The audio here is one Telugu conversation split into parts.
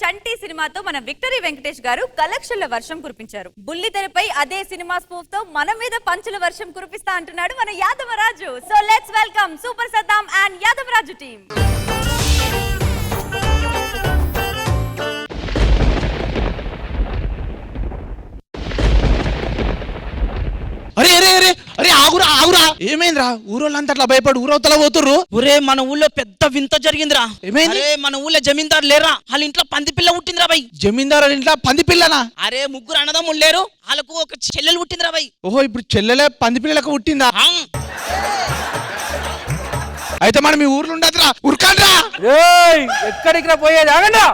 చంటి సినిమాతో మన విక్టరీ వెంకటేష్ గారు కలెక్షన్ల వర్షం కురిపించారు. బుల్లితెరపై అదే సినిమా స్పూఫ్ తో మన మీద పంచుల వర్షం కురిపిస్తా అంటున్నాడు మన Yadavaraju. So let's welcome super Saddam and Yadavaraju team. అరే అరే అరే అరే ఆగురా ఆగురా, ఏమైందిరా? ఊరోళ్ళంతా అట్లా భయపడి ఊరవతల పోతుర్రు. ఒరే మన ఊళ్ళో పెద్ద వింత జరిగిందిరా. ఏమైంది? అరే మన ఊళ్ళో జమీందారు లేరా, వాళ్ళ ఇంట్లో పంది పిల్ల పుట్టిందిరా బై. జమీందారు ఇంట్లో పంది పిల్లనా? అరే ముగ్గురు అన్నదమ్ములు లేరు, వాళ్ళకు ఒక చెల్లెలు పుట్టిందిరా బై. ఓహో, ఇప్పుడు చెల్లెలే పంది పిల్లలకు పుట్టిందా? అయితే మనం మీ ఊర్లో ఉండదురా, ఉరకండ్రా. ఎక్కడికి రా పోయేది? ఆగండా.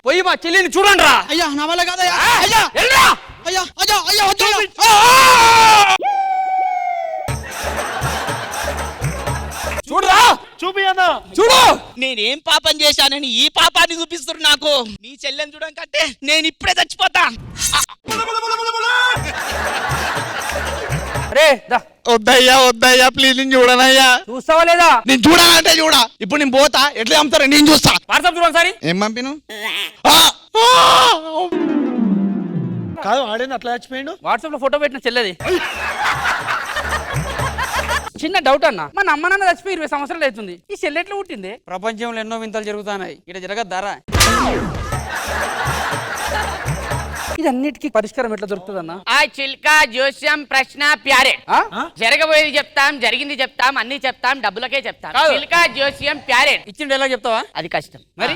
పోయి మా చెల్లిని చూడండి రా. అయ్యా నా వల్ల కాదయ్యా. అయ్యా వెళ్ళరా. అయ్యా అయ్యా అయ్యా వద్దు. చూడరా, చూపి అన్న, చూడు. నేనేం పాపం చేశానని ఈ పాపాన్ని చూపిస్తున్నారు నాకు. నీ చెల్లెని చూడడం కంటే నేను ఇప్పుడే చచ్చిపోతా. రే వద్దయ్యా వద్దయ్యా, ప్లీజ్ నేను చూడనయ్యా. చూస్తావా లేదా? నేను చూడాలంటే చూడా. ఇప్పుడు నేను పోతా, ఎట్లా చంపుతారా? నేను చూస్తా. వాట్సాప్ చూడండి సారి. ఏం పంపిను? కాదు, ఆడేది అట్లా చచ్చిపోయాడు. వాట్సాప్ లో ఫోటో పెట్టిన చెల్లెది. చిన్న డౌట్ అన్న, మన అమ్మ నాన్న చచ్చిపోయి 20 సంవత్సరాలు అవుతుంది, ఈ చెల్లె ఎట్లా పుట్టింది? ప్రపంచంలో ఎన్నో వింతలు జరుగుతున్నాయి, ఇక్కడ జరగద్దారా? ఇదన్నిటికీ పరిష్కారం ఎట్లా దొరుకుతుంది అన్న? ఆ చిల్కా జోస్యం ప్రశ్న ప్యారే. జరగబోయేది చెప్తాం, జరిగింది చెప్తాం, అన్ని చెప్తాం, డబ్బులకే చెప్తాం. చిల్కా జోస్యం ప్యారే ఇచ్చిండు ఎలా చెప్తావా? అది కష్టం. మరి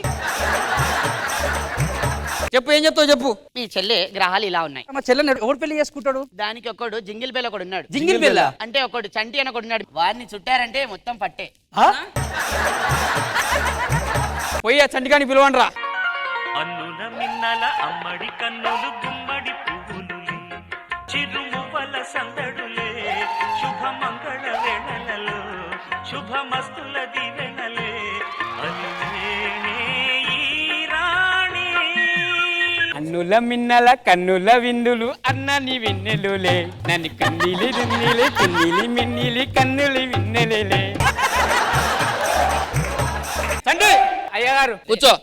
చెప్పు, ఏం చెప్తావు చెప్పు. మీ చెల్లె గ్రహాలు ఇలా ఉన్నాయి. మా చెల్లెని ఎవరు పెళ్లి చేసుకుంటాడు? దానికి ఒకడు జింగిల్ బెల్ ఒకడు ఉన్నాడు. జింగిల్ బెల్ అంటే ఒకడు చంటి అని ఒకడు ఉన్నాడు. వాడిని చుట్టారంటే మొత్తం పట్టే. పోయి ఆ చంటిగాని పిలవండి రా. అన్నుల మిన్నల అమ్మడి కన్నులు గుమ్మడి పువ్వులులే, చిరుమువ్వల సందడులే, శుభమంగళ వేళలలో శుభమస్తుల దివెనలే, అలివేణే ఈ రాణి. అన్నుల మిన్నల కన్నుల విందులు అన్నని విన్నెలులే, నన్ను కన్నీలి దున్నీలి కన్నీలి మిన్నీలి కన్నులి విన్నెలేలే. చంటి అయ్యగారు కూర్చో.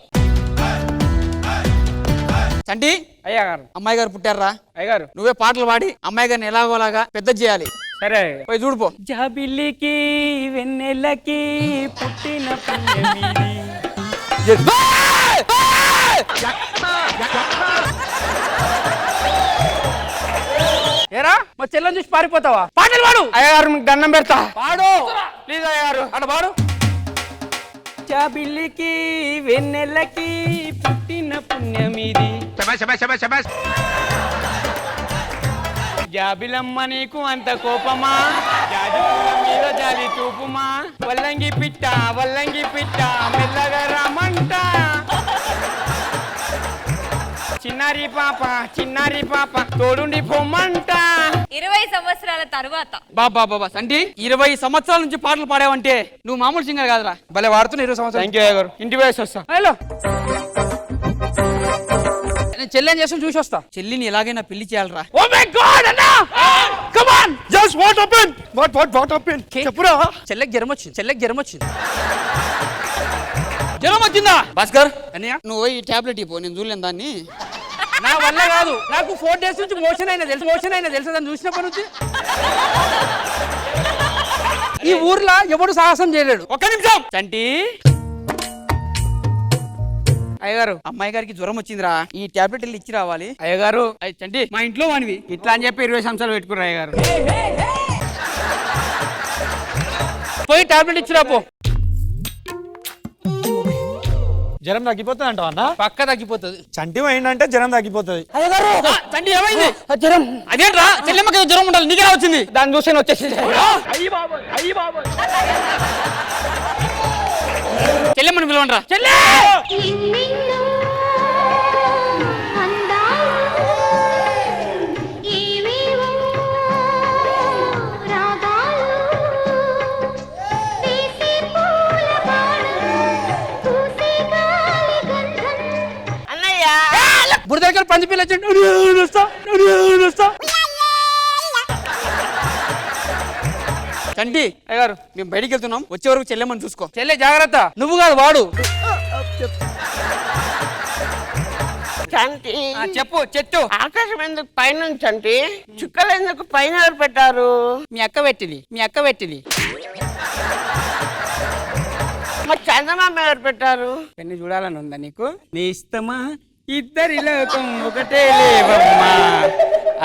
చంటి అయ్యగారు, అమ్మాయి గారు పుట్టారా? అయ్యగారు నువ్వే పాటలు పాడి అమ్మాయి గారిని ఎలాగోలాగా పెద్ద చేయాలి. సరే పోయి చూడుపో. జాబిల్లికి వెన్నెలకి పుట్టిన పుణ్యమిది. ఏరా మా చెల్లెని చూసి పారిపోతావా? పాటలు పాడు. అయ్యగారు మీకు దండం పెడతా, పాడు ప్లీజ్ అయ్యగారు. అటు పాడు. జాబిల్లికి వెన్నెలకి పుట్టిన పుణ్యమిది, జాబిలమ్మ నీకు అంత కోపమా, జాజుల మీద జాలి చూపుమా, వల్లంగి పిట్ట మెల్లగా రమంట, చిన్నారి పాప తోడుండి పొమ్మంట. 20 సంవత్సరాల తర్వాత బాబా అంటే 20 సంవత్సరాల నుంచి పాటలు పాడావంటే నువ్వు మామూలు సింగర్ కాదురా. భలే వాడుతున్నా 20 సంవత్సరాలు. ఇంటి వయసు వస్తా. హలో, నేను చెల్లెని చేసి చూసి వస్తా. చెల్లిని ఎలాగైనా పెళ్లి చేయాలరా. ఓ మై గాడ్ అన్నా, come on just what happen చెప్పురా. చెల్లెకి జ్వరం వచ్చింది. జ్వరం వచ్చిందా? భాస్కర్ అన్నయ్య నువ్వు ఈ టాబ్లెట్ ఇపో, నేను చూడలేను దాన్ని. నా వల్ల కాదు, నాకు 4 days నుంచి మోషన్ అయినా తెలుసు దాన్ని చూసినప్పటి నుంచి. ఈ ఊర్లో ఎవడు సాహసం చేయలేడు. ఒక్క నిమిషం చంటి. అయ్యగారు అమ్మాయి గారికి జ్వరం వచ్చిందిరా, ఈ టాబ్లెట్ వెళ్ళి ఇచ్చి రావాలి. అయ్యగారు చంటి మా ఇంట్లో వానివి ఇట్లా అని చెప్పి 20 సంవత్సరాలు పెట్టుకున్నారు. అయ్యగారు పోయి టాబ్లెట్ ఇచ్చిరా పో. జ్వరం తగ్గిపోతుంది అంటావు అన్న? పక్క తగ్గిపోతుంది. చంటి పోయిందంటే జ్వరం తగ్గిపోతుంది. చంటి ఏమైంది? జ్వరం అదేంట్రా? చెల్లెమ్మకి జ్వరం ఉండాలి, నీకే వచ్చింది. దాన్ని చూసి వచ్చేసింది. చెల్లెమ్మని పిలవండి రా. చెల్లె బురదకల్ పంచి పిల్ల చంటి అయ్యగారు మేము బయటికి వెళ్తున్నాం, వచ్చే వరకు చెల్లెమని చూసుకో. చెల్లె జాగ్రత్త, నువ్వు కాదు వాడు. చంటి చెప్పు చెట్టు. ఆకాశం ఎందుకు పైనుంచి అంటే చుక్కలు ఎందుకు పైన ఎవరు పెట్టారు? మీ అక్క పెట్టింది, మీ అక్క పెట్టింది. మరి చందమామ ఎవరు పెట్టారు? పెన్ను చూడాలని ఉందా నీకు? నీ ఇష్టమా ఇద్దరి లోకం ఒకటే లేవమ్మా,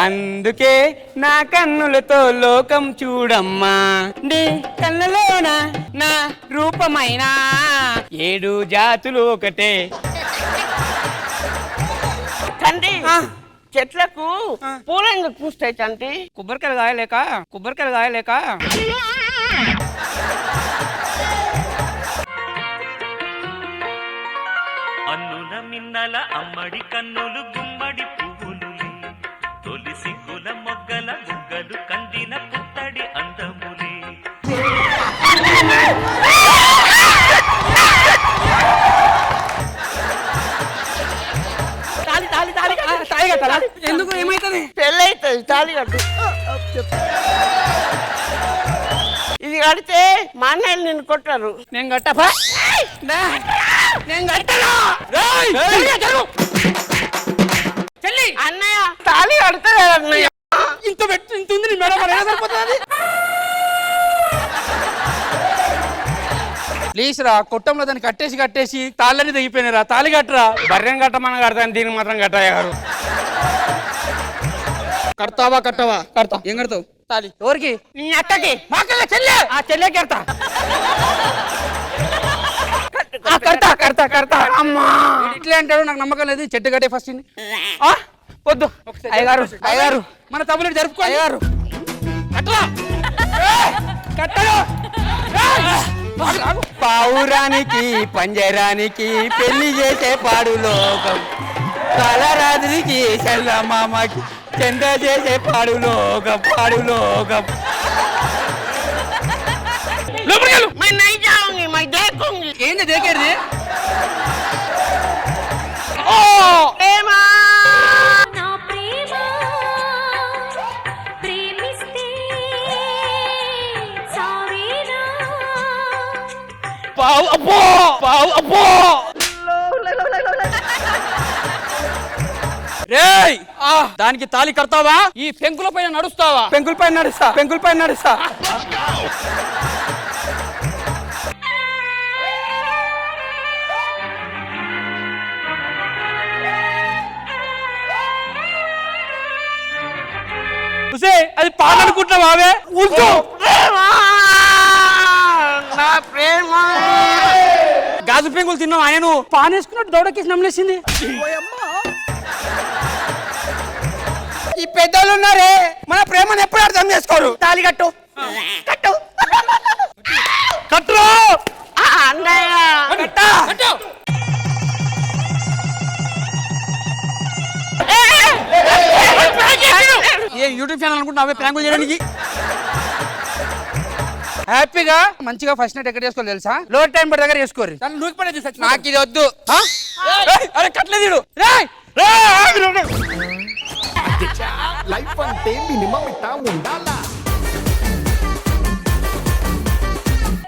అందుకే నా కన్నులతో లోకం చూడమ్మా. నీ కళ్ళలోన నా రూపమైన 7 జాతులు ఒకటే. చంటి చెట్లకు పూలు ఎందుకు పూస్తాయి చంటి? కొబ్బరికాయలు కాయలేక, కొబ్బరికాయలు కాయలేక. అన్నుల మిన్నల అమ్మడి కన్నులు గుమ్మడి పువ్వులులే తొలి సిగ్గుల మొగ్గల బుగ్గలు కందిన పుత్తడి అందములే. ఎందుకు ఏమైతుంది? పెళ్ళైతుంది తాళి కట్టు. ఇది కడితే మా అన్నయ్యలు నిన్ను కొట్టారు. నేను కట్టపా, నేను కట్టను. చెల్లి అన్నయ్య తాళి కడతారు అన్నయ్య. ఇంత పెట్టు, ఇంత ఉంది నీ మేడం, మరి ఎలా సరిపోతుంది? ప్లీజ్ రా, కొట్టంలో దాన్ని కట్టేసి తాళ్ళని తెగిపోయినారా. తాళి కట్టరా. బర్రెని కట్టమని కడతాను, దీనికి మాత్రం కట్టయ్య గారు. కడతావా కట్టవా? కడతా. ఏం కడతావు? తాళి ఎవరికి? నీ అక్కకి. మాకల్లా చెల్లె. ఆ చెల్లె కడతా. కడతా కడతా కడతా. అమ్మా ఇట్లా అంటాడు, నాకు నమ్మకం లేదు. చెట్టు కట్టే ఫస్ట్. వద్దు అయ్యగారు, అయ్యగారు మన తమ్ముడు జరుపుకో. అయ్యగారు కట్టరా, కట్టరు. పావురానికి పంజరానికి పెళ్లి చేసే పాడు లోకం, కాలరాత్రికి చందమామకి చంద చేసే పాడు లోకం, పాడు లోకం. मैं नहीं जाऊंगी, मैं देखूंगी. ఏంటి దేకేది? ప్రేమ నా ప్రేమ ప్రేమిస్తే సావేనా పావు అబ్బో, పావు అబ్బో. రేయ్ దానికి తాళి కడతావా? ఈ పెంకుల పైన నడుస్తావా? పెంకుల పైన నడుస్తా, పెంకుల పైన నడుస్తా. అది పాలనుకుంటున్నావా? అవే ఉల్టో. నా ప్రేమ. గాజు పెంకులు తిన్నావు ఆయన, పాన్ వేసుకున్నట్టు దౌడకేసి నమ్మలేసింది. ఈ పెద్దలు ఉన్నారే, మన ప్రేమను ఎప్పుడు అర్థం చేసుకోరు. తాళి కట్టు, కట్టు, కట్టురా. అన్నయ్య కట్టా, కట్టు. ఏ యూట్యూబ్ ఛానల్ అనుకుంటున్నావే ప్రాంకులు చేయడానికి? హ్యాపీగా మంచిగా ఫస్ట్ నైట్ ఎక్కడ చేసుకోవాలి తెలుసా? లోడ్ టైం పడి దగ్గర చేసుకోరు. నాకు ఇది వద్దు. అరే కట్లేదు. లైఫ్ అంటే మినిమం ఇట్టా ఉండాలా.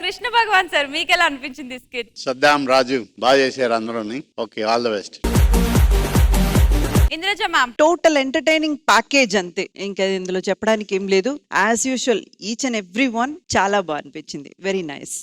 కృష్ణ భగవాన్ సార్, మీకు ఎలా అనిపించింది స్కిట్? సద్దాం రాజు బాగా చేశారు అందరూని. Okay, all the best. Indraja ma'am, total entertaining package అంతే, ఇంకా ఇందులో చెప్పడానికి ఏం లేదు. As usual each and every one చాలా బాగా అనిపించింది. Very nice.